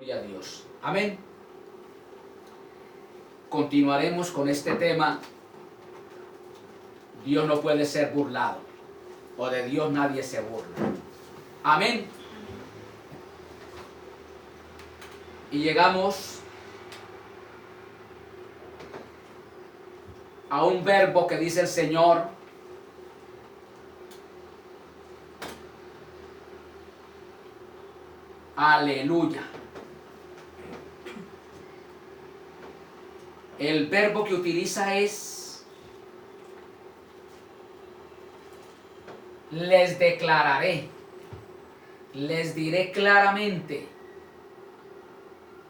Gloria a Dios. Amén. Continuaremos con este tema. Dios no puede ser burlado, o de Dios nadie se burla. Amén. Y llegamos a un verbo que dice el Señor: aleluya. El verbo que utiliza es: les declararé, les diré claramente,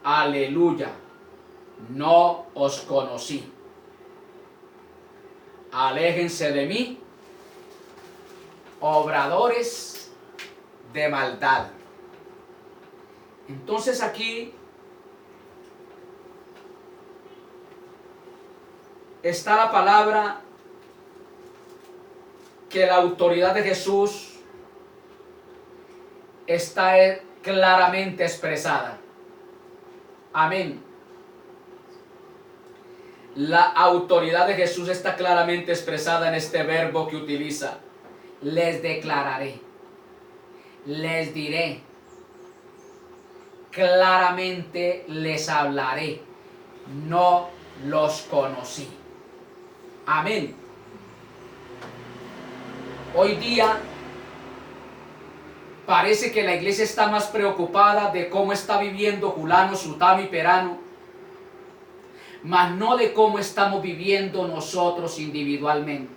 aleluya, no os conocí. Aléjense de mí, obradores de maldad. Entonces aquí está la palabra que la autoridad de Jesús está claramente expresada. Amén. La autoridad de Jesús está claramente expresada en este verbo que utiliza: les declararé, les diré, claramente les hablaré, no los conocí. Amén. Hoy día parece que la iglesia está más preocupada de cómo está viviendo fulano, sutano y perano, mas no de cómo estamos viviendo nosotros individualmente.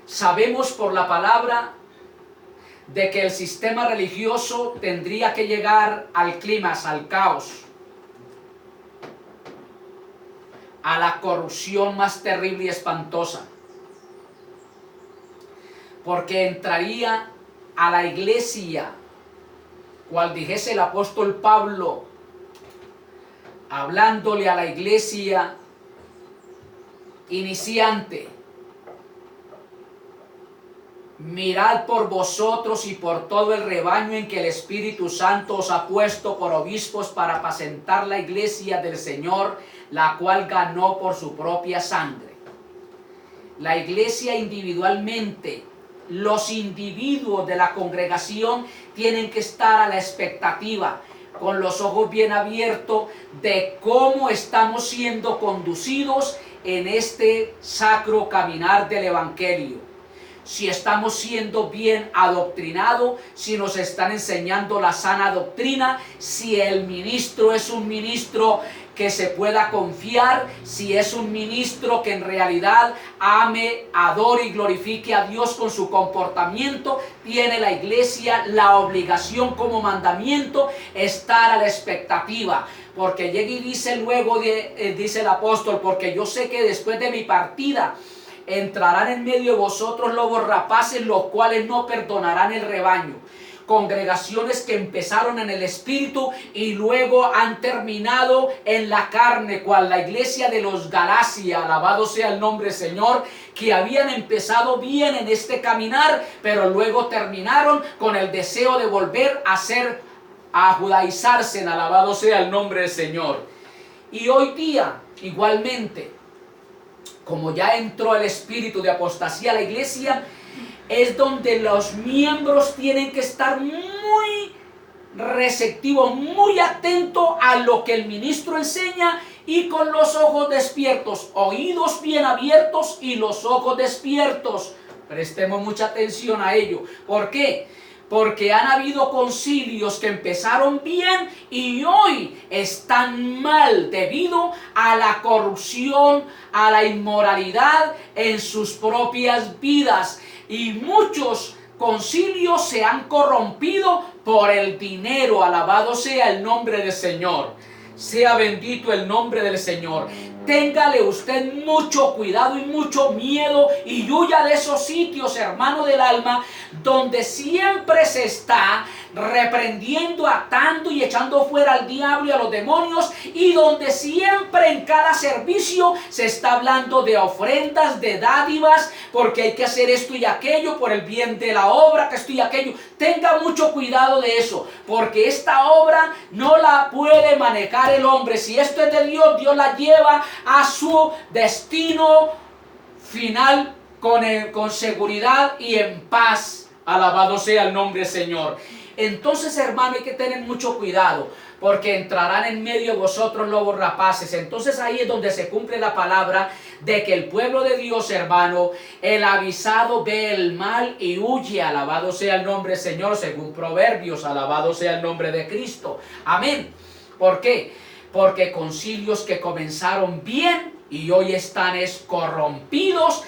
Sabemos por la palabra de que el sistema religioso tendría que llegar al clímax, al caos, a la corrupción más terrible y espantosa, porque entraría a la iglesia, cual dijese el apóstol Pablo, hablándole a la iglesia iniciante: mirad por vosotros y por todo el rebaño en que el Espíritu Santo os ha puesto por obispos para apacentar la iglesia del Señor, la cual ganó por su propia sangre. La iglesia individualmente, los individuos de la congregación tienen que estar a la expectativa, con los ojos bien abiertos, de cómo estamos siendo conducidos en este sacro caminar del Evangelio. Si estamos siendo bien adoctrinados, si nos están enseñando la sana doctrina, si el ministro es un ministro que se pueda confiar, si es un ministro que en realidad ame, adore y glorifique a Dios con su comportamiento. Tiene la iglesia la obligación como mandamiento estar a la expectativa, porque llega y dice luego, dice el apóstol: porque yo sé que después de mi partida entrarán en medio de vosotros lobos rapaces, los cuales no perdonarán el rebaño. Congregaciones que empezaron en el espíritu y luego han terminado en la carne, cual la iglesia de los Galacia, alabado sea el nombre del Señor, que habían empezado bien en este caminar, pero luego terminaron con el deseo de volver a judaizarse, alabado sea el nombre del Señor. Y hoy día, igualmente, como ya entró el espíritu de apostasía a la iglesia, es donde los miembros tienen que estar muy receptivos, muy atentos a lo que el ministro enseña, y con los ojos despiertos, oídos bien abiertos y los ojos despiertos. Prestemos mucha atención a ello. ¿Por qué? Porque han habido concilios que empezaron bien y hoy están mal debido a la corrupción, a la inmoralidad en sus propias vidas. Y muchos concilios se han corrompido por el dinero. Alabado sea el nombre del Señor. Sea bendito el nombre del Señor. téngale usted mucho cuidado y mucho miedo y huya de esos sitios, hermano del alma, donde siempre se está reprendiendo, atando y echando fuera al diablo y a los demonios, y donde siempre en cada servicio se está hablando de ofrendas, de dádivas, porque hay que hacer esto y aquello por el bien de la obra, que esto y aquello. Tenga mucho cuidado de eso, porque esta obra no la puede manejar el hombre. Si esto es de Dios, Dios la lleva a su destino final con seguridad y en paz. Alabado sea el nombre del Señor. Entonces, hermano, hay que tener mucho cuidado, porque entrarán en medio de vosotros lobos rapaces. Entonces ahí es donde se cumple la palabra de que el pueblo de Dios, hermano, el avisado ve el mal y huye. Alabado sea el nombre del Señor, según Proverbios. Alabado sea el nombre de Cristo. Amén. ¿Por qué? Porque concilios que comenzaron bien y hoy están corrompidos,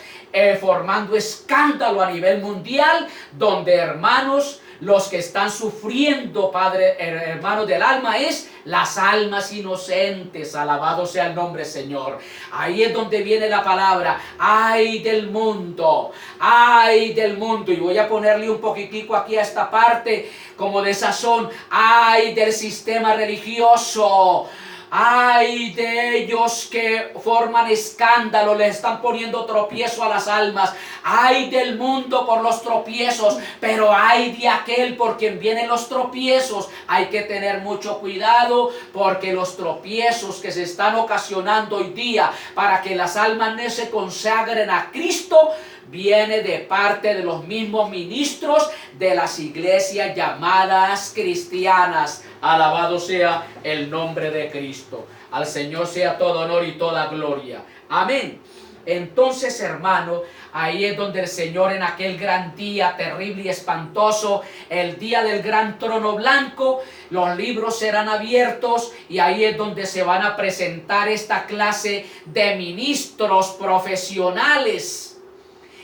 formando escándalo a nivel mundial, donde, hermanos, los que están sufriendo, Padre, hermanos del alma, es las almas inocentes. Alabado sea el nombre, Señor. Ahí es donde viene la palabra: ay del mundo, ay del mundo. Y voy a ponerle un poquitico aquí a esta parte como de sazón: ay del sistema religioso, ay de ellos que forman escándalo, le están poniendo tropiezo a las almas. Ay del mundo por los tropiezos, pero ay de aquel por quien vienen los tropiezos. Hay que tener mucho cuidado, porque los tropiezos que se están ocasionando hoy día para que las almas no se consagren a Cristo, viene de parte de los mismos ministros de las iglesias llamadas cristianas. Alabado sea el nombre de Cristo. Al Señor sea todo honor y toda gloria. Amén. Entonces, hermano, ahí es donde el Señor, en aquel gran día terrible y espantoso, el día del gran trono blanco, los libros serán abiertos y ahí es donde se van a presentar esta clase de ministros profesionales,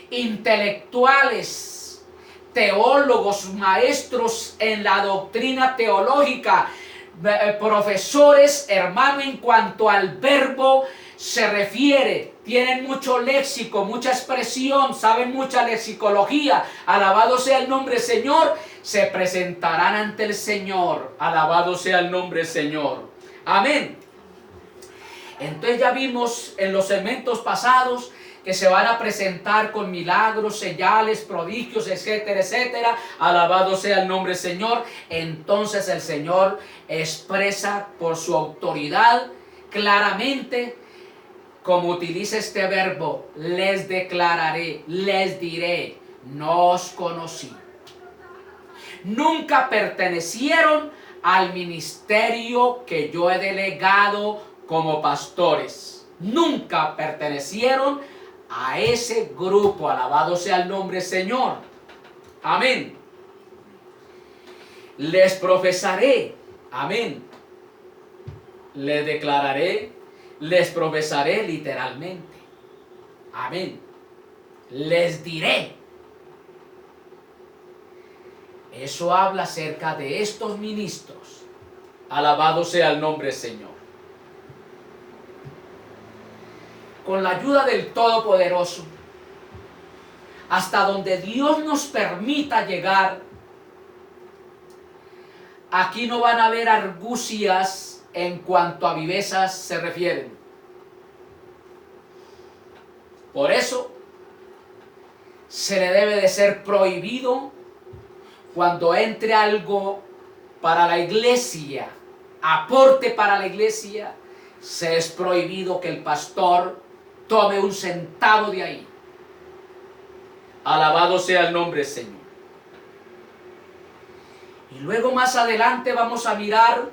intelectuales, teólogos, maestros en la doctrina teológica, profesores, hermano, en cuanto al verbo se refiere. Tienen mucho léxico, mucha expresión, saben mucha lexicología. Alabado sea el nombre del Señor. Se presentarán ante el Señor. Alabado sea el nombre del Señor. Amén. Entonces ya vimos en los segmentos pasados que se van a presentar con milagros, señales, prodigios, etcétera, etcétera. Alabado sea el nombre del Señor. Entonces el Señor expresa por su autoridad claramente, como utiliza este verbo: les declararé, les diré, no os conocí. Nunca pertenecieron al ministerio que yo he delegado como pastores. Nunca pertenecieron a ese grupo. Alabado sea el nombre del Señor. Amén. Les profesaré. Amén. Les declararé, les profesaré literalmente. Amén. Les diré. Eso habla acerca de estos ministros. Alabado sea el nombre del Señor. Con la ayuda del Todopoderoso, hasta donde Dios nos permita llegar, aquí no van a haber argucias en cuanto a vivezas se refieren. Por eso se le debe de ser prohibido, cuando entre algo para la iglesia, aporte para la iglesia, se es prohibido que el pastor tome un centavo de ahí. Alabado sea el nombre del Señor. Y luego más adelante vamos a mirar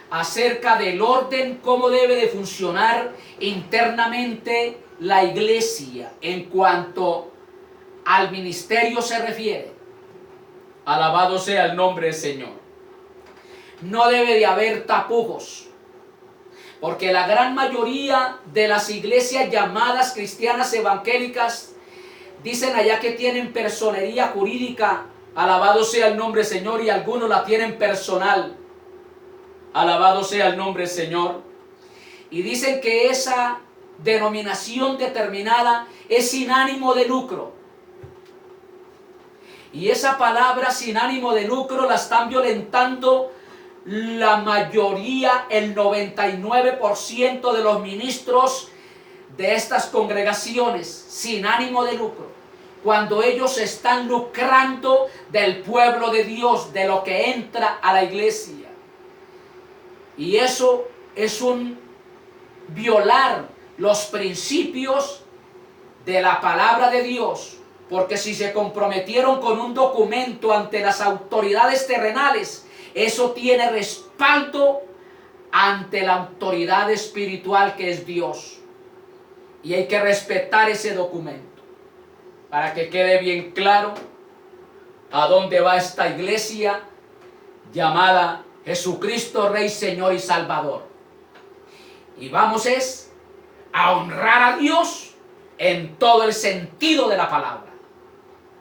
acerca del orden, cómo debe de funcionar internamente la iglesia en cuanto al ministerio se refiere. Alabado sea el nombre del Señor. No debe de haber tapujos, porque la gran mayoría de las iglesias llamadas cristianas evangélicas dicen allá que tienen personería jurídica. Alabado sea el nombre del Señor. Y algunos la tienen personal. Alabado sea el nombre del Señor. Y dicen que esa denominación determinada es sin ánimo de lucro. Y esa palabra sin ánimo de lucro la están violentando la mayoría, el 99% de los ministros de estas congregaciones, sin ánimo de lucro. Cuando ellos están lucrando del pueblo de Dios, de lo que entra a la iglesia. Y eso es un violar los principios de la palabra de Dios, porque si se comprometieron con un documento ante las autoridades terrenales, eso tiene respaldo ante la autoridad espiritual que es Dios, y hay que respetar ese documento para que quede bien claro a dónde va esta iglesia llamada Jesucristo Rey, Señor y Salvador. Y vamos a honrar a Dios en todo el sentido de la palabra.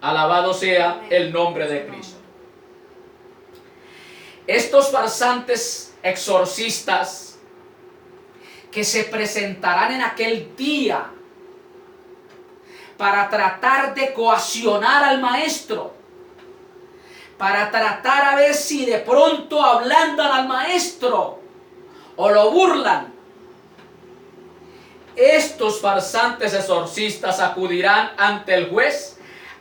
Alabado sea el nombre de Cristo. Estos farsantes exorcistas que se presentarán en aquel día para tratar de coaccionar al maestro, para tratar a ver si de pronto ablandan al maestro o lo burlan. Estos farsantes exorcistas acudirán ante el juez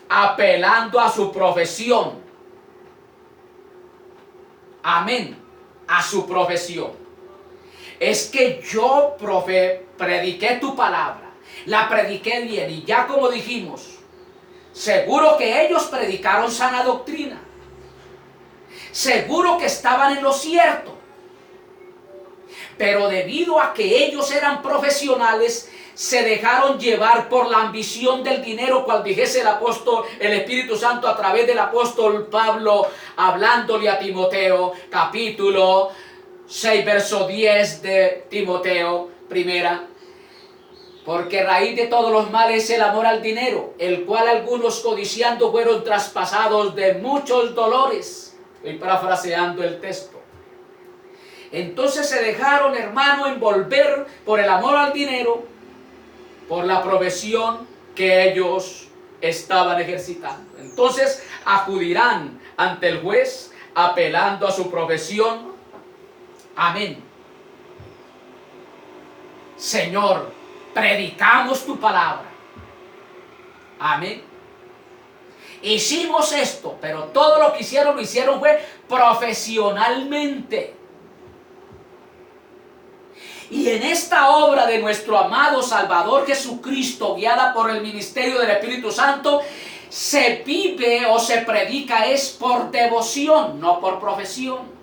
apelando a su profesión. Amén, a su profesión. Es que yo, prediqué tu palabra, la prediqué bien, y ya como dijimos, seguro que ellos predicaron sana doctrina, seguro que estaban en lo cierto, pero debido a que ellos eran profesionales, se dejaron llevar por la ambición del dinero, cual dijese el Espíritu Santo a través del apóstol Pablo, hablándole a Timoteo, capítulo 6, verso 10 de Timoteo, primera. Porque raíz de todos los males es el amor al dinero, el cual algunos codiciando fueron traspasados de muchos dolores. Estoy parafraseando el texto. Entonces se dejaron, hermano, envolver por el amor al dinero, por la profesión que ellos estaban ejercitando. Entonces acudirán ante el juez apelando a su profesión. Amén. Señor, predicamos tu palabra. Amén. Hicimos esto, pero todo lo que hicieron, lo hicieron fue profesionalmente. Y en esta obra de nuestro amado Salvador Jesucristo, guiada por el ministerio del Espíritu Santo, se vive o se predica es por devoción, no por profesión.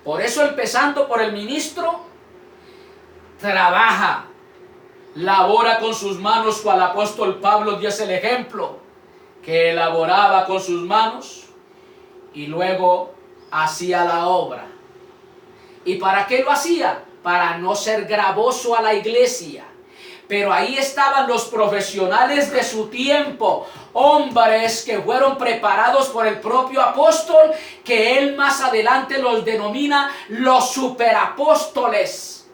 Por eso, empezando por el ministro, trabaja, labora con sus manos, cual apóstol Pablo dio el ejemplo, que elaboraba con sus manos y luego hacía la obra. ¿Y para qué lo hacía? Para no ser gravoso a la iglesia. Pero ahí estaban los profesionales de su tiempo, hombres que fueron preparados por el propio apóstol, que él más adelante los denomina los superapóstoles,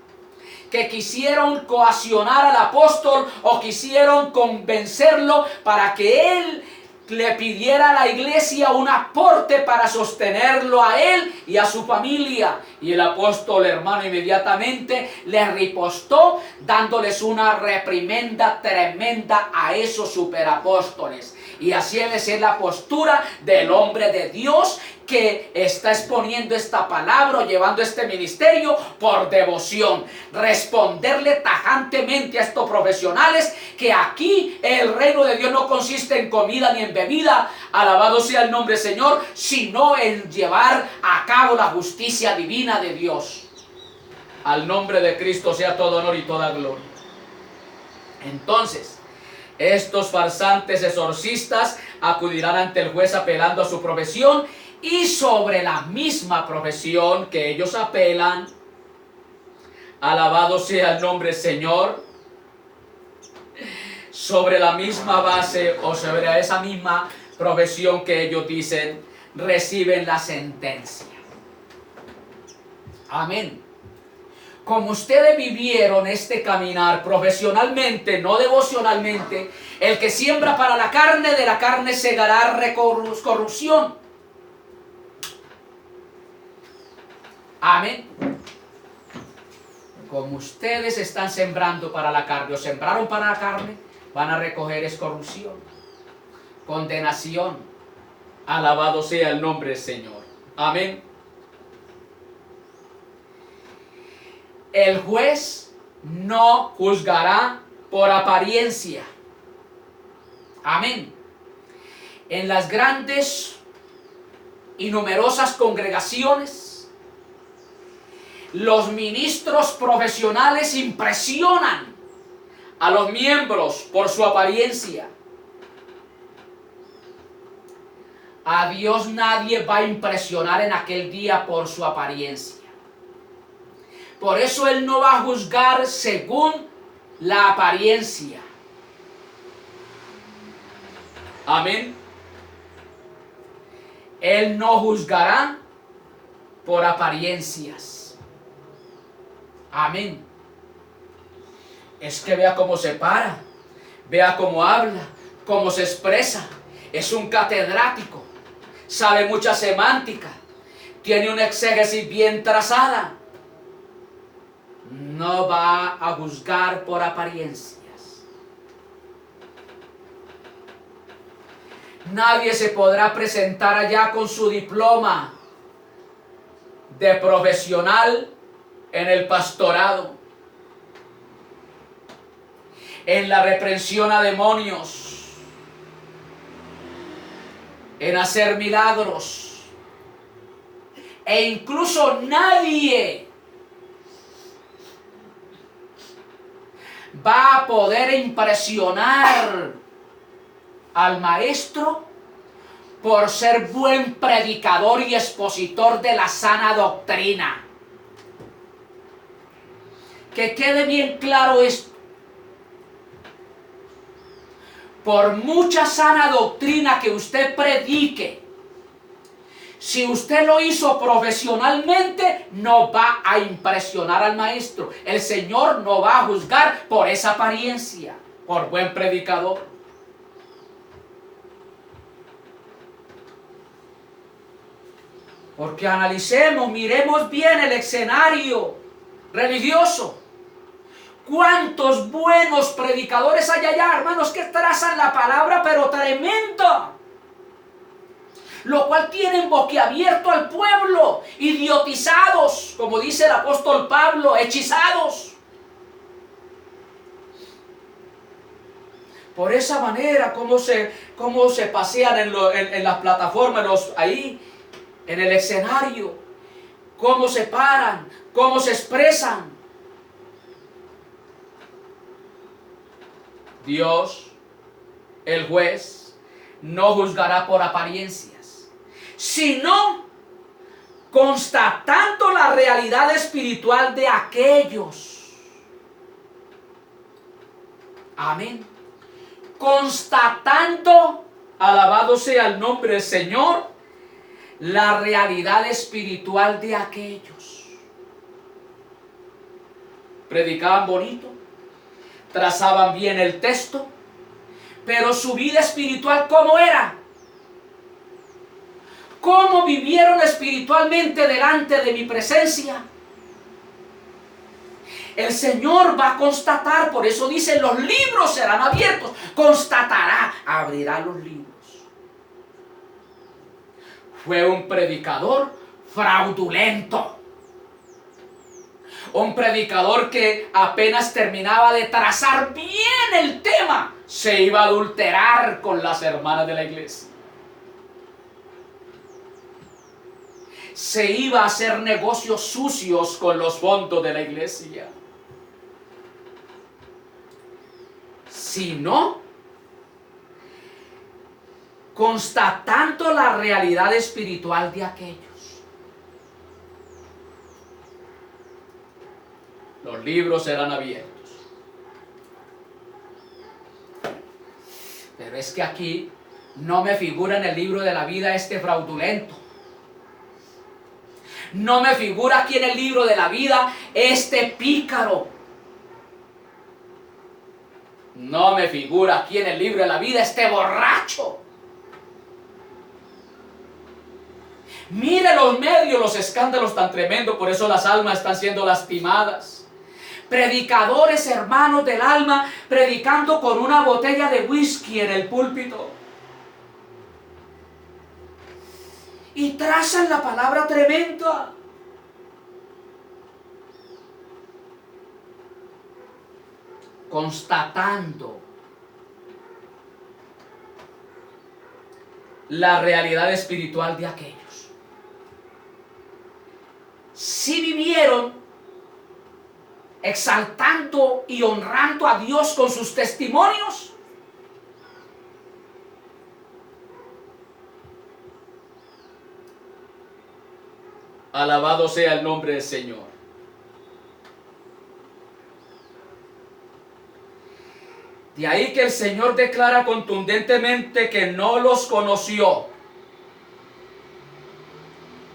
que quisieron coaccionar al apóstol o quisieron convencerlo para que él le pidiera a la iglesia un aporte para sostenerlo a él y a su familia. Y el apóstol, hermano, inmediatamente le ripostó, dándoles una reprimenda tremenda a esos superapóstoles. Y así es la postura del hombre de Dios que está exponiendo esta palabra o llevando este ministerio por devoción. Responderle tajantemente a estos profesionales que aquí el reino de Dios no consiste en comida ni en bebida, alabado sea el nombre del Señor, sino en llevar a cabo la justicia divina de Dios. Al nombre de Cristo sea todo honor y toda gloria. Entonces, estos farsantes exorcistas acudirán ante el juez apelando a su profesión, y sobre la misma profesión que ellos apelan, alabado sea el nombre del Señor, sobre la misma base o sobre esa misma profesión que ellos dicen, reciben la sentencia. Amén. Como ustedes vivieron este caminar profesionalmente, no devocionalmente, el que siembra para la carne, de la carne segará corrupción. Amén. Como ustedes están sembrando para la carne, o sembraron para la carne, van a recoger es corrupción, condenación. Alabado sea el nombre del Señor. Amén. El juez no juzgará por apariencia. Amén. En las grandes y numerosas congregaciones, los ministros profesionales impresionan a los miembros por su apariencia. A Dios nadie va a impresionar en aquel día por su apariencia. Por eso Él no va a juzgar según la apariencia. Amén. Él no juzgará por apariencias. Amén. Es que vea cómo se para, vea cómo habla, cómo se expresa. Es un catedrático, sabe mucha semántica, tiene una exégesis bien trazada. No va a juzgar por apariencias. Nadie se podrá presentar allá con su diploma de profesional en el pastorado, en la reprensión a demonios, en hacer milagros, e incluso nadie va a poder impresionar al maestro por ser buen predicador y expositor de la sana doctrina. Que quede bien claro esto. Por mucha sana doctrina que usted predique, si usted lo hizo profesionalmente, no va a impresionar al maestro. El Señor no va a juzgar por esa apariencia, por buen predicador. Porque analicemos, miremos bien el escenario religioso. ¿Cuántos buenos predicadores hay allá, hermanos, que trazan la palabra, pero tremendo? Lo cual tienen boquiabierto al pueblo, idiotizados, como dice el apóstol Pablo, hechizados. Por esa manera, cómo se pasean en las plataformas, ahí, en el escenario, cómo se paran, cómo se expresan. Dios, el juez, no juzgará por apariencias, sino constatando la realidad espiritual de aquellos. Amén. Constatando, alabado sea el nombre del Señor, la realidad espiritual de aquellos. Predicaban bonito, trazaban bien el texto, pero su vida espiritual, ¿cómo era? ¿Cómo vivieron espiritualmente delante de mi presencia? El Señor va a constatar, por eso dice, los libros serán abiertos, constatará, abrirá los libros. Fue un predicador fraudulento. Un predicador que apenas terminaba de trazar bien el tema, se iba a adulterar con las hermanas de la iglesia. Se iba a hacer negocios sucios con los fondos de la iglesia. Si no, constatando la realidad espiritual de aquellos. Los libros serán abiertos. Pero es que aquí no me figura en el libro de la vida este fraudulento. No me figura aquí en el libro de la vida este pícaro. No me figura aquí en el libro de la vida este borracho. Mire los medios, los escándalos tan tremendos, por eso las almas están siendo lastimadas. Predicadores, hermanos del alma, predicando con una botella de whisky en el púlpito. Y trazan la palabra tremenda. Constatando la realidad espiritual de aquellos. Si vivieron exaltando y honrando a Dios con sus testimonios, alabado sea el nombre del Señor. De ahí que el Señor declara contundentemente que no los conoció.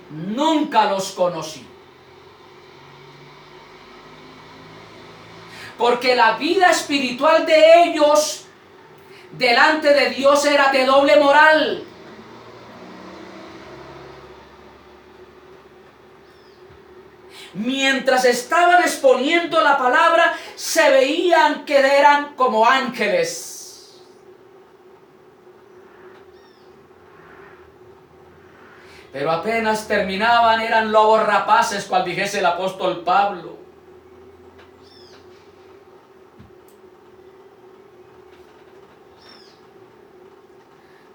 Nunca los conocí. Porque la vida espiritual de ellos delante de Dios era de doble moral. Mientras estaban exponiendo la palabra, se veían que eran como ángeles. Pero apenas terminaban, eran lobos rapaces, cual dijese el apóstol Pablo.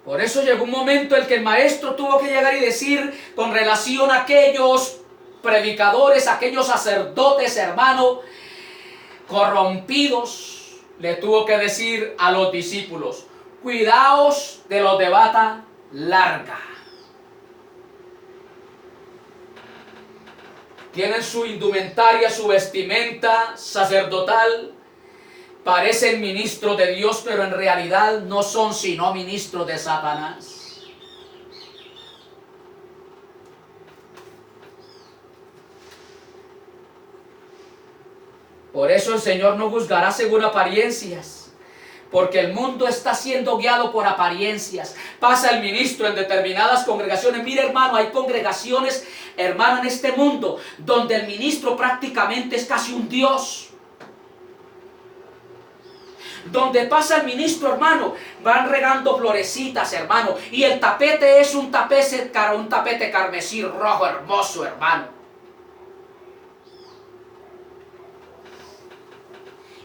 Por eso llegó un momento en que el maestro tuvo que llegar y decir con relación a aquellos predicadores, aquellos sacerdotes, hermano, corrompidos, le tuvo que decir a los discípulos: cuidaos de los de bata larga. Tienen su indumentaria, su vestimenta sacerdotal, parecen ministros de Dios, pero en realidad no son sino ministros de Satanás. Por eso el Señor no juzgará según apariencias, porque el mundo está siendo guiado por apariencias. Pasa el ministro en determinadas congregaciones. Mire, hermano, hay congregaciones, hermano, en este mundo donde el ministro prácticamente es casi un dios. Donde pasa el ministro, hermano, van regando florecitas, hermano, y el tapete es un tapete carmesí rojo hermoso, hermano.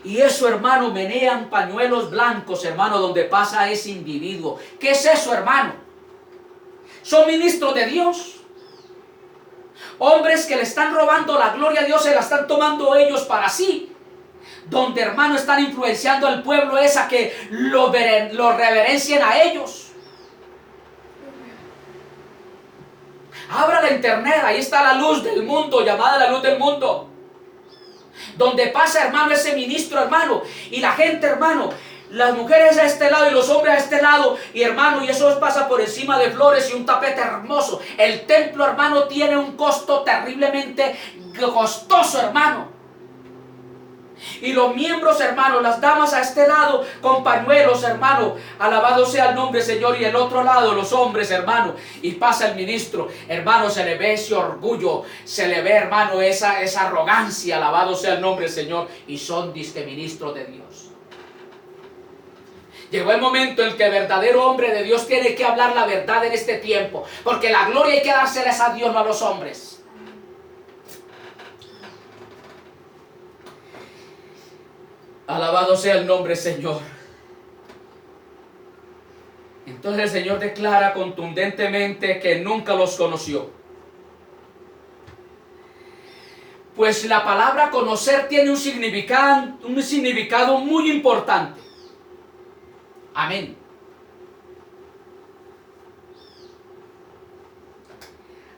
Y eso, hermano, menean pañuelos blancos, hermano, donde pasa ese individuo. ¿Qué es eso, hermano? Son ministros de Dios. Hombres que le están robando la gloria a Dios, se la están tomando ellos para sí. Donde, hermano, están influenciando al pueblo a que lo reverencien a ellos. Abra la internet, ahí está la luz del mundo, llamada la luz del mundo. Donde pasa, hermano, ese ministro, hermano, y la gente, hermano, las mujeres a este lado y los hombres a este lado, y hermano, y eso pasa por encima de flores y un tapete hermoso. El templo, hermano, tiene un costo terriblemente costoso, hermano. Y los miembros, hermano, las damas a este lado con pañuelos, hermano, alabado sea el nombre, Señor, y el otro lado los hombres, hermano, y pasa el ministro, hermano, se le ve ese orgullo, se le ve, hermano, esa arrogancia, alabado sea el nombre, Señor, y son disque ministros de Dios. Llegó el momento en que el verdadero hombre de Dios tiene que hablar la verdad en este tiempo, porque la gloria hay que dárselas a Dios, no a los hombres. Alabado sea el nombre, Señor. Entonces el Señor declara contundentemente que nunca los conoció. Pues la palabra conocer tiene un significado muy importante. Amén.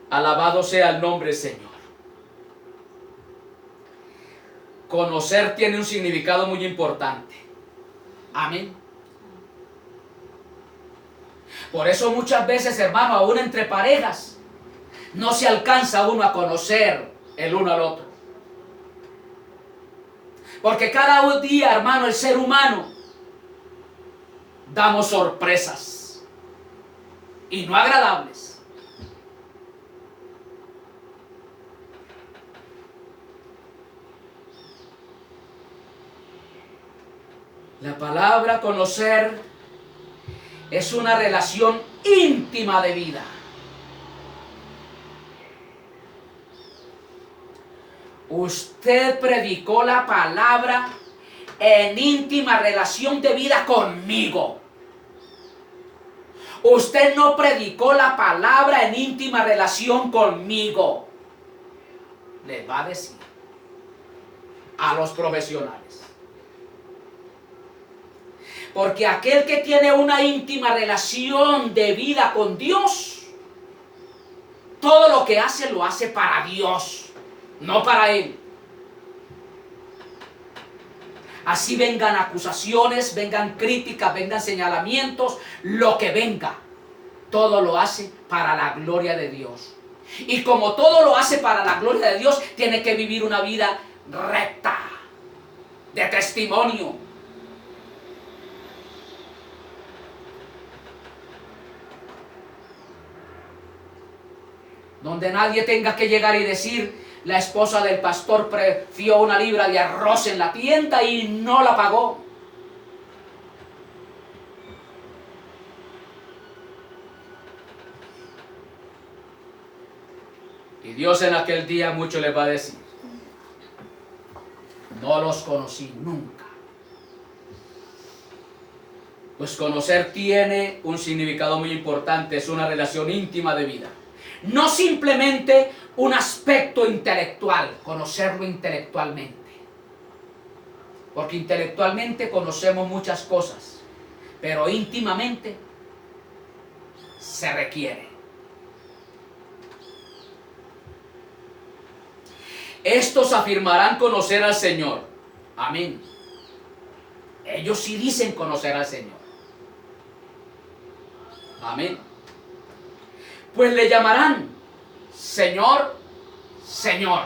Alabado sea el nombre, Señor. Conocer tiene un significado muy importante. Amén. Por eso muchas veces, hermano, aún entre parejas, No se alcanza uno a conocer el uno al otro. Porque cada día, hermano, el ser humano damos sorpresas y no agradables. La palabra conocer es una relación íntima de vida. Usted predicó la palabra en íntima relación de vida conmigo. Usted no predicó la palabra en íntima relación conmigo. Les va a decir a los profesionales. Porque aquel que tiene una íntima relación de vida con Dios, todo lo que hace lo hace para Dios, no para él. Así vengan acusaciones, vengan críticas, vengan señalamientos, lo que venga, todo lo hace para la gloria de Dios. Y como todo lo hace para la gloria de Dios, tiene que vivir una vida recta, de testimonio. Donde nadie tenga que llegar y decir, la esposa del pastor prefió una libra de arroz en la tienda y no la pagó. Y Dios en aquel día mucho les va a decir, no los conocí nunca. Pues conocer tiene un significado muy importante, es una relación íntima de vida. No simplemente un aspecto intelectual, conocerlo intelectualmente. Porque intelectualmente conocemos muchas cosas, pero íntimamente se requiere. Estos afirmarán conocer al Señor. Amén. Ellos sí dicen conocer al Señor. Amén. Pues le llamarán Señor, Señor.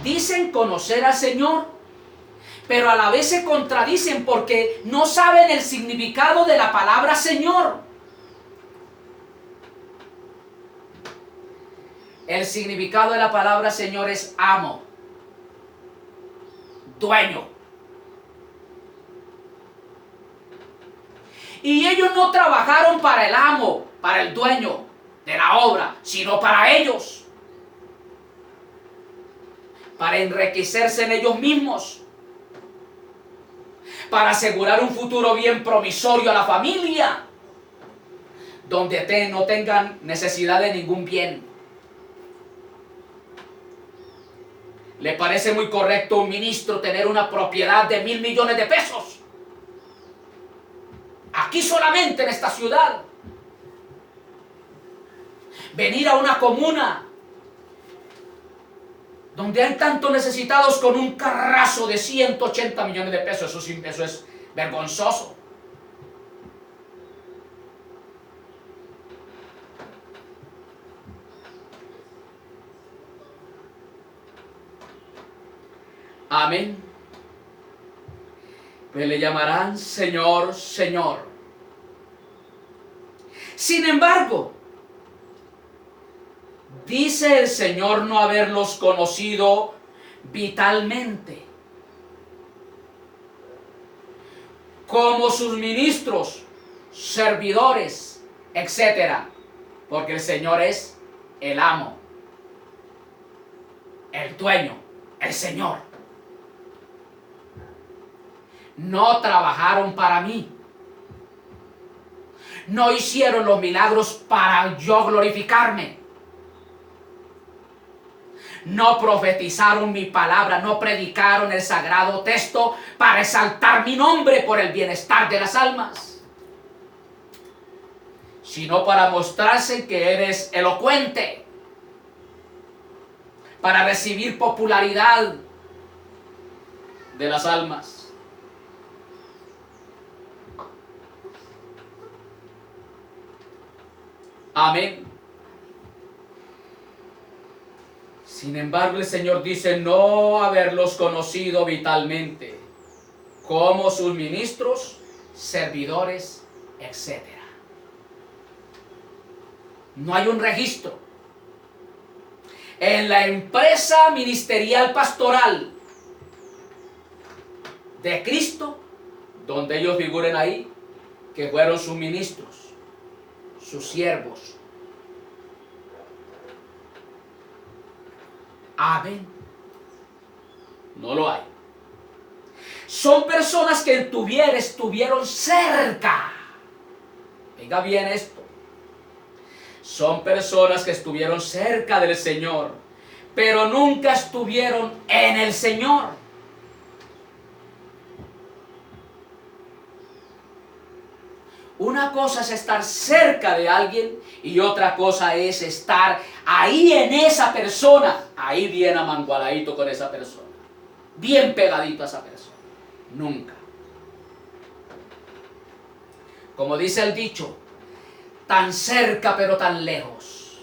Dicen conocer al Señor, pero a la vez se contradicen porque no saben el significado de la palabra Señor. El significado de la palabra Señor es amo, dueño. Y ellos no trabajaron para el amo, para el dueño de la obra, sino para ellos. Para enriquecerse en ellos mismos. Para asegurar un futuro bien promisorio a la familia. Donde no tengan necesidad de ningún bien. ¿Le parece muy correcto a un ministro tener una propiedad de 1.000 millones de pesos? Aquí solamente en esta ciudad. Venir a una comuna donde hay tantos necesitados con un carrazo de 180 millones de pesos. Eso es vergonzoso. Amén. Pues le llamarán Señor, Señor. Sin embargo, dice el Señor no haberlos conocido vitalmente, como sus ministros, servidores, etc. Porque el Señor es el amo, el dueño, el Señor. No trabajaron para mí. No hicieron los milagros para yo glorificarme. No profetizaron mi palabra, no predicaron el sagrado texto para exaltar mi nombre por el bienestar de las almas, sino para mostrarse que eres elocuente, para recibir popularidad de las almas. Amén. Sin embargo, el Señor dice no haberlos conocido vitalmente, como sus ministros, servidores, etc. No hay un registro. En la empresa ministerial pastoral de Cristo, donde ellos figuren ahí, que fueron sus ministros, sus siervos. Amén. No lo hay. Son personas que estuvieron cerca. Oiga bien esto. Son personas que estuvieron cerca del Señor, pero nunca estuvieron en el Señor. Una cosa es estar cerca de alguien y otra cosa es estar ahí en esa persona, ahí bien amangualadito con esa persona, bien pegadito a esa persona. Nunca. Como dice el dicho, tan cerca pero tan lejos.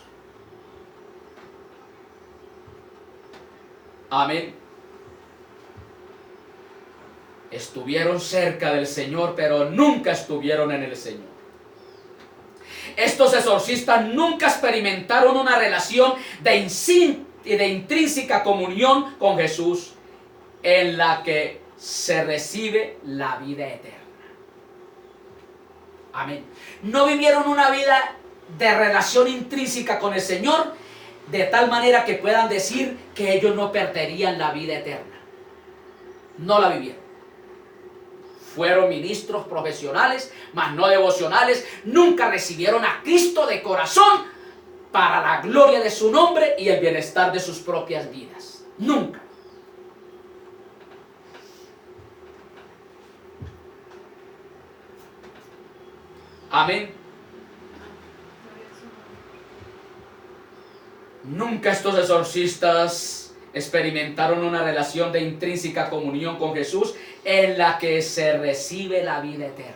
Amén. Estuvieron cerca del Señor, pero nunca estuvieron en el Señor. Estos exorcistas nunca experimentaron una relación de intrínseca comunión con Jesús, en la que se recibe la vida eterna. Amén. No vivieron una vida de relación intrínseca con el Señor, de tal manera que puedan decir que ellos no perderían la vida eterna. No la vivieron. Fueron ministros profesionales, mas no devocionales. Nunca recibieron a Cristo de corazón para la gloria de su nombre y el bienestar de sus propias vidas. Nunca. Amén. Nunca estos exorcistas experimentaron una relación de intrínseca comunión con Jesús en la que se recibe la vida eterna.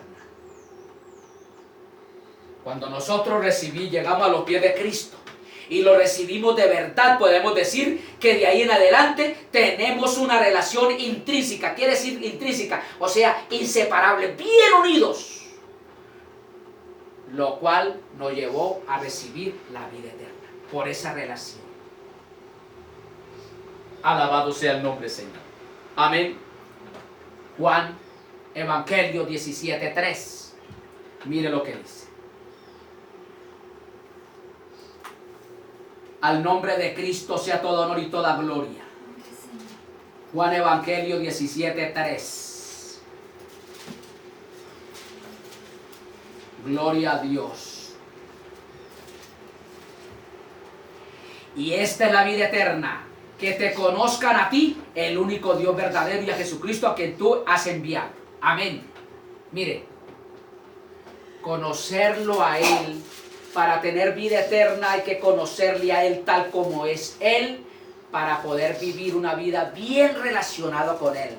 Cuando nosotros llegamos a los pies de Cristo y lo recibimos de verdad, podemos decir que de ahí en adelante tenemos una relación intrínseca. Quiere decir intrínseca, o sea, inseparable, bien unidos, lo cual nos llevó a recibir la vida eterna por esa relación. Alabado sea el nombre del Señor. Amén. Juan, Evangelio 17:3. Mire lo que dice. Al nombre de Cristo sea todo honor y toda gloria. Juan, Evangelio 17:3. Gloria a Dios. Y esta es la vida eterna, que te conozcan a ti, el único Dios verdadero, y a Jesucristo a quien tú has enviado. Amén. Mire, conocerlo a Él, para tener vida eterna hay que conocerle a Él tal como es Él, para poder vivir una vida bien relacionada con Él.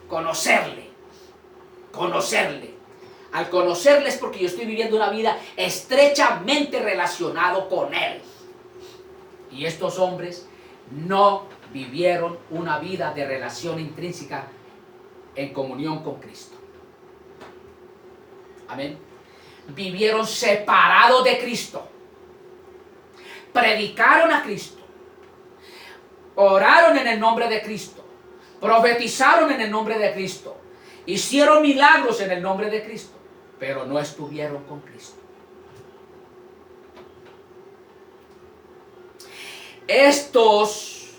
Conocerle. Al conocerle es porque yo estoy viviendo una vida estrechamente relacionado con Él. Y estos hombres no vivieron una vida de relación intrínseca en comunión con Cristo. Amén. Vivieron separados de Cristo. Predicaron a Cristo. Oraron en el nombre de Cristo. Profetizaron en el nombre de Cristo. Hicieron milagros en el nombre de Cristo. Pero no estuvieron con Cristo. Estos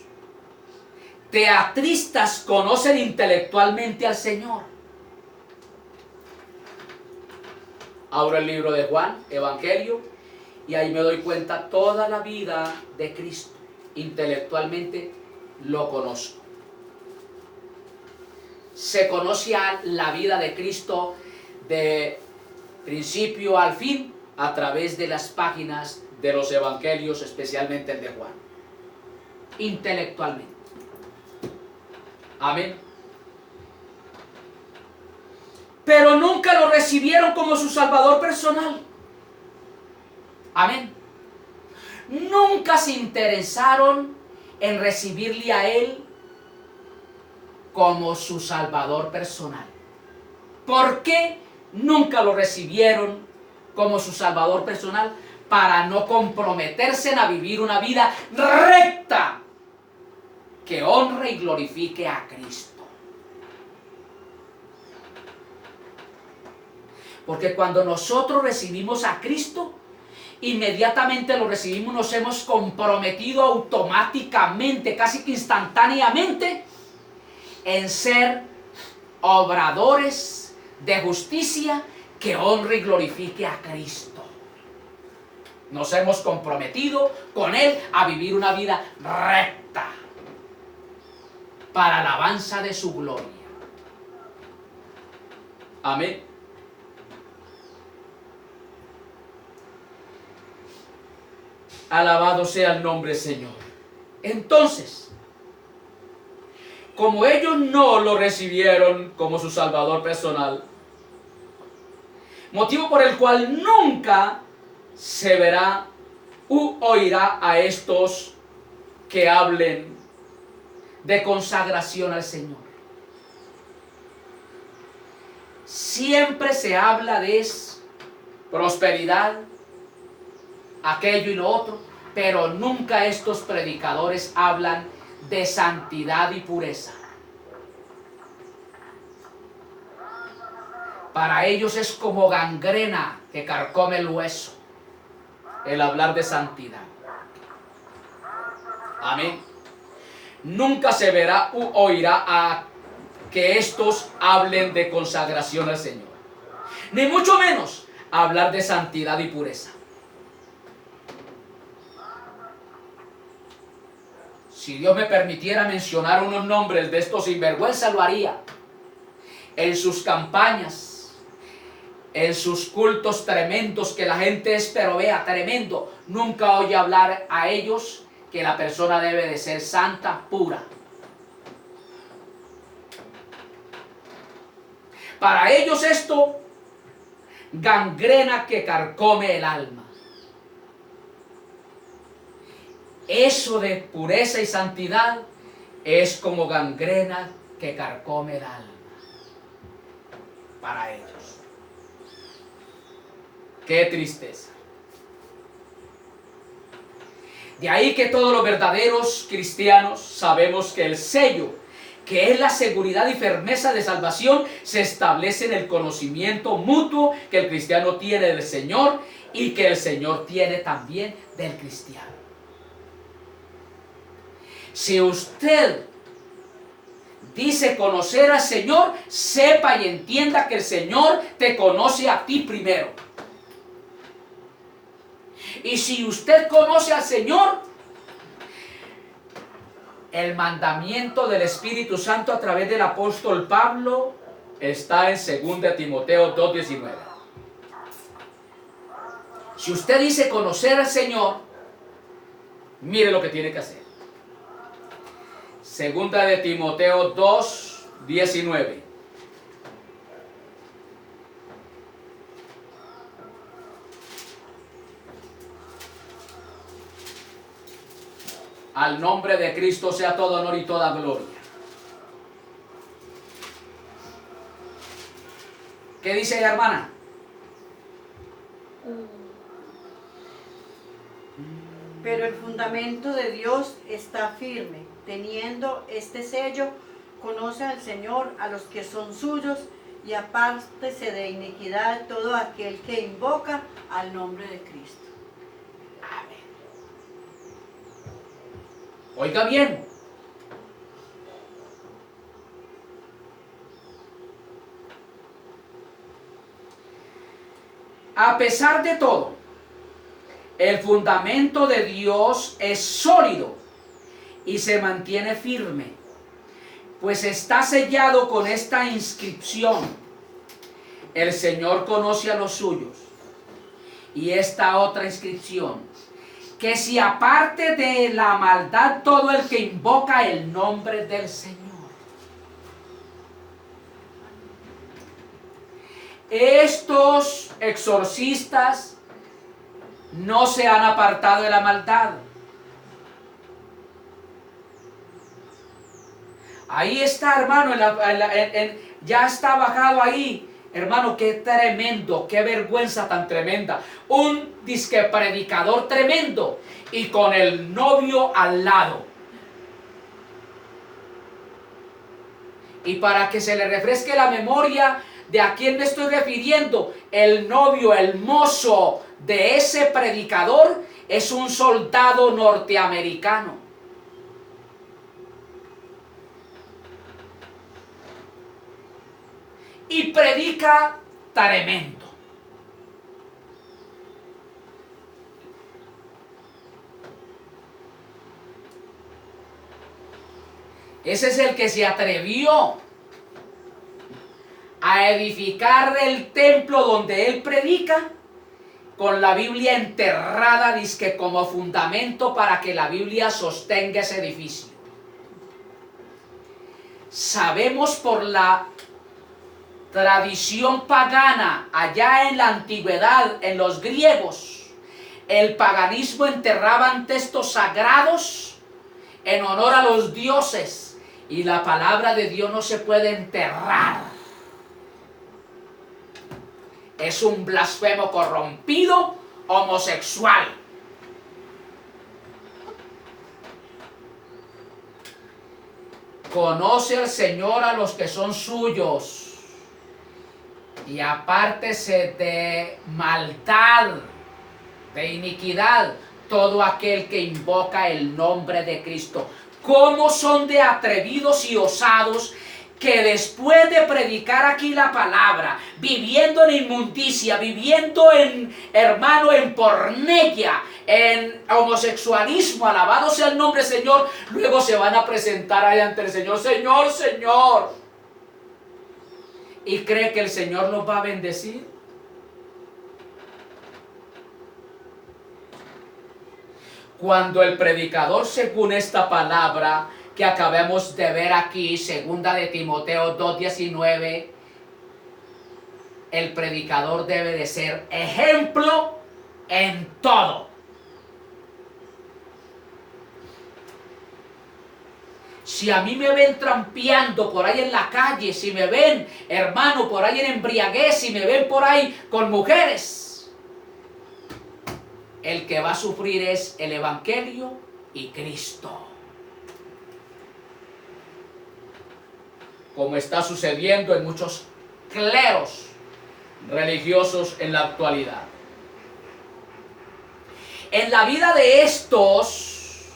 teatristas conocen intelectualmente al Señor. Abro el libro de Juan, Evangelio, y ahí me doy cuenta toda la vida de Cristo. Intelectualmente lo conozco. Se conoce la vida de Cristo de principio al fin a través de las páginas de los evangelios, especialmente el de Juan. Intelectualmente. Amén. Pero nunca lo recibieron como su Salvador personal. Amén. nunca se interesaron en recibirle a Él como su Salvador personal. ¿Por qué nunca lo recibieron como su Salvador personal? Para no comprometerse a vivir una vida recta que honre y glorifique a Cristo. Porque cuando nosotros recibimos a Cristo, inmediatamente lo recibimos, nos hemos comprometido automáticamente, casi que instantáneamente, en ser obradores de justicia que honre y glorifique a Cristo. Nos hemos comprometido con Él a vivir una vida recta para alabanza de su gloria. Amén. Alabado sea el nombre, Señor. Entonces, como ellos no lo recibieron como su Salvador personal, motivo por el cual nunca se verá u oirá a estos que hablen de consagración al Señor. Siempre se habla de prosperidad, aquello y lo otro, pero nunca estos predicadores hablan de santidad y pureza. Para ellos es como gangrena que carcome el hueso el hablar de santidad. Amén. Nunca se verá u oirá a que estos hablen de consagración al Señor, ni mucho menos hablar de santidad y pureza. Si Dios me permitiera mencionar unos nombres de estos sinvergüenzas, lo haría. En sus campañas, en sus cultos tremendos que la gente es, pero vea, tremendo, nunca oye hablar a ellos que la persona debe de ser santa, pura. Para ellos esto, gangrena que carcome el alma. Eso de pureza y santidad es como gangrena que carcome el alma. Para ellos. Qué tristeza. De ahí que todos los verdaderos cristianos sabemos que el sello, que es la seguridad y firmeza de salvación, se establece en el conocimiento mutuo que el cristiano tiene del Señor y que el Señor tiene también del cristiano. Si usted dice conocer al Señor, sepa y entienda que el Señor te conoce a ti primero. Y si usted conoce al Señor, el mandamiento del Espíritu Santo a través del apóstol Pablo está en 2 Timoteo 2:19. Si usted dice conocer al Señor, mire lo que tiene que hacer. 2 Timoteo 2:19. Al nombre de Cristo sea todo honor y toda gloria. ¿Qué dice ella, hermana? Pero el fundamento de Dios está firme, teniendo este sello: conoce al Señor a los que son suyos, y apártese de iniquidad todo aquel que invoca al nombre de Cristo. Amén. Oiga bien. A pesar de todo, el fundamento de Dios es sólido y se mantiene firme, pues está sellado con esta inscripción: el Señor conoce a los suyos. Y esta otra inscripción: que se aparte de la maldad todo el que invoca el nombre del Señor. Estos exorcistas no se han apartado de la maldad. Ahí está, hermano, ya está bajado ahí. Hermano, qué tremendo, qué vergüenza tan tremenda. Un disque predicador tremendo y con el novio al lado. Y para que se le refresque la memoria de a quién me estoy refiriendo, el novio, el mozo de ese predicador es un soldado norteamericano. Y predica tremendo. Ese es el que se atrevió a edificar el templo donde él predica con la Biblia enterrada, dizque como fundamento para que la Biblia sostenga ese edificio. Sabemos por la tradición pagana allá en la antigüedad, en los griegos, el paganismo enterraban textos sagrados en honor a los dioses y la palabra de Dios no se puede enterrar. Es un blasfemo corrompido, homosexual. Conoce al Señor a los que son suyos y apártese de maldad, de iniquidad, todo aquel que invoca el nombre de Cristo. ¿Cómo son de atrevidos y osados que después de predicar aquí la palabra, viviendo en inmundicia, viviendo en, hermano, en pornella, en homosexualismo, alabado sea el nombre del Señor, luego se van a presentar ahí ante el Señor, Señor, Señor, y cree que el Señor los va a bendecir? Cuando el predicador, según esta palabra que acabamos de ver aquí, segunda de Timoteo 2:19, el predicador debe de ser ejemplo en todo. Si a mí me ven trampeando por ahí en la calle, si me ven, hermano, por ahí en embriaguez, si me ven por ahí con mujeres, el que va a sufrir es el Evangelio y Cristo. Como está sucediendo en muchos cleros religiosos en la actualidad. En la vida de estos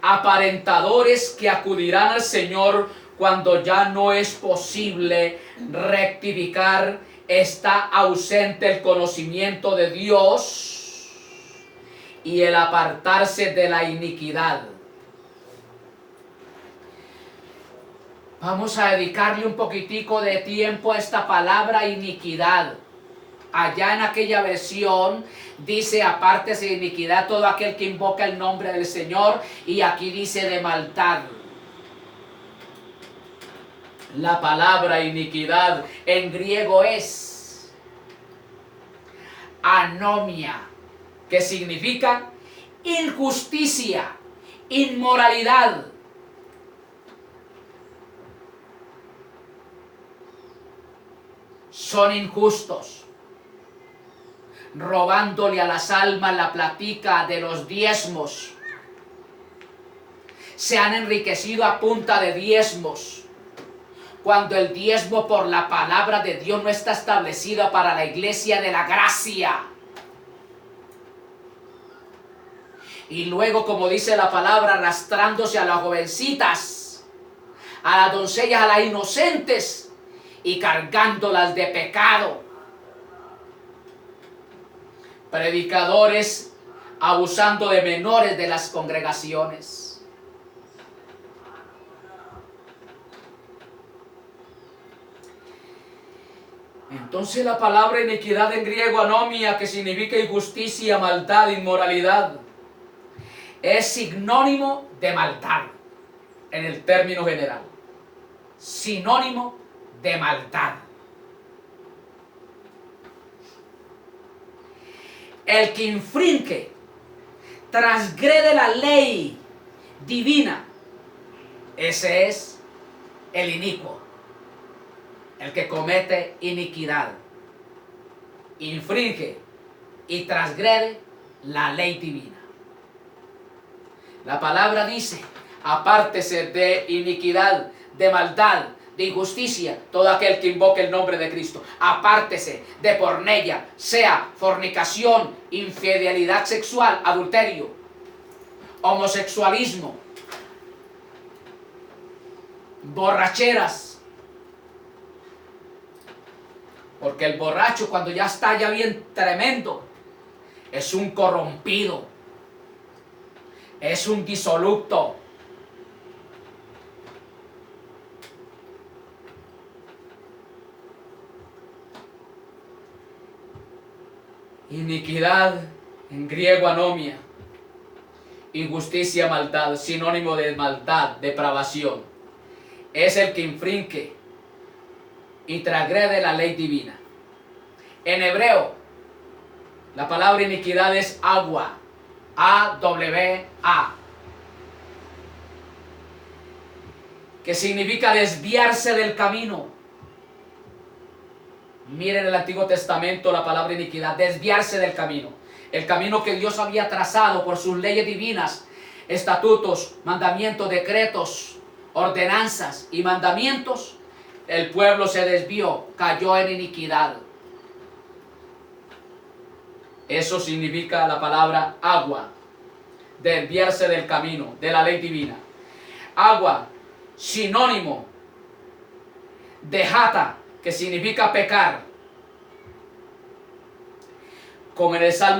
aparentadores que acudirán al Señor cuando ya no es posible rectificar, está ausente el conocimiento de Dios y el apartarse de la iniquidad. Vamos a dedicarle un poquitico de tiempo a esta palabra iniquidad. Allá en aquella versión dice apártese de iniquidad todo aquel que invoca el nombre del Señor, y aquí dice de maldad. La palabra iniquidad en griego es anomia, que significa injusticia, inmoralidad. Son injustos, robándole a las almas la platica de los diezmos. Se han enriquecido a punta de diezmos, cuando el diezmo por la palabra de Dios no está establecido para la iglesia de la gracia. Y luego, como dice la palabra, arrastrándose a las jovencitas, a las doncellas, a las inocentes, y cargándolas de pecado. Predicadores abusando de menores de las congregaciones. Entonces la palabra iniquidad en griego anomia, que significa injusticia, maldad, inmoralidad, es sinónimo de maldad en el término general. Sinónimo de maldad. El que infringe, transgrede la ley divina, ese es el inicuo, el que comete iniquidad, infringe y transgrede la ley divina. La palabra dice: apártese de iniquidad, de maldad, de injusticia, todo aquel que invoque el nombre de Cristo. Apártese de porneia, sea fornicación, infidelidad sexual, adulterio, homosexualismo, borracheras. Porque el borracho, cuando ya está ya bien tremendo, es un corrompido, es un disoluto. Iniquidad, en griego anomia. Injusticia, maldad, sinónimo de maldad, depravación. Es el que infringe y transgrede la ley divina. En hebreo, la palabra iniquidad es agua, A-W-A, que significa desviarse del camino. Miren el Antiguo Testamento la palabra iniquidad, desviarse del camino. El camino que Dios había trazado por sus leyes divinas, estatutos, mandamientos, decretos, ordenanzas y mandamientos. El pueblo se desvió, cayó en iniquidad. Eso significa la palabra agua, desviarse del camino, de la ley divina. Agua, sinónimo de jata, que significa pecar. Como en el Salmo